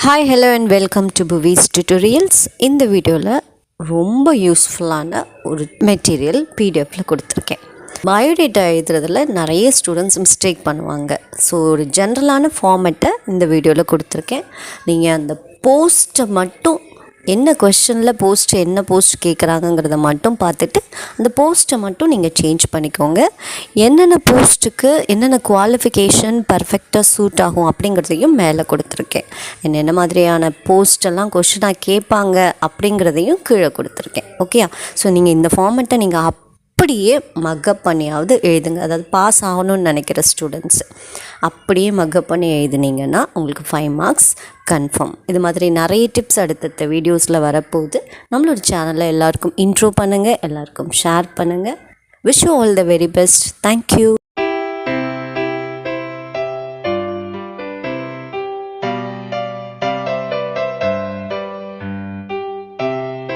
Hi hello and welcome to Buvis Tutorials. இந்த வீடியோவில் ரொம்ப யூஸ்ஃபுல்லான ஒரு மெட்டீரியல் பிடிஎஃப்பில் கொடுத்துருக்கேன். பயோடேட்டா எழுதுறதுல நிறைய ஸ்டூடெண்ட்ஸ் மிஸ்டேக் பண்ணுவாங்க. ஸோ ஒரு ஜென்ரலான ஃபார்மேட்டை இந்த வீடியோவில் கொடுத்துருக்கேன். நீங்கள் அந்த போஸ்ட்டை மட்டும் என்ன கொஸ்டினில் என்ன போஸ்ட் கேட்குறாங்கங்கிறத மட்டும் பார்த்துட்டு அந்த போஸ்ட்டை மட்டும் நீங்கள் சேஞ்ச் பண்ணிக்கோங்க. என்னென்ன போஸ்ட்டுக்கு என்னென்ன குவாலிஃபிகேஷன் பர்ஃபெக்டாக சூட் ஆகும் அப்படிங்கிறதையும் மேலே கொடுத்துருக்கேன். என்னென்ன மாதிரியான போஸ்டெல்லாம் கொஸ்டினாக கேட்பாங்க அப்படிங்கிறதையும் கீழே கொடுத்துருக்கேன். ஓகேயா? ஸோ நீங்கள் இந்த ஃபார்மெட்டை நீங்கள் அப்படியே மக்கப் பண்ணியாவது எழுதுங்க. அதாவது பாஸ் ஆகணும்னு நினைக்கிற ஸ்டூடெண்ட்ஸ் அப்படியே மக்கப் பண்ணி எழுதுனீங்கன்னா உங்களுக்கு 5 மார்க்ஸ் கன்ஃபார்ம். இது மாதிரி நிறைய டிப்ஸ் அடுத்தடுத்த வீடியோஸில் வரப்போகுது. நம்மளோட சேனலில் எல்லாருக்கும் இன்ட்ரோ பண்ணுங்கள், எல்லாருக்கும் ஷேர் பண்ணுங்கள். Wish you all the very best. Thank you.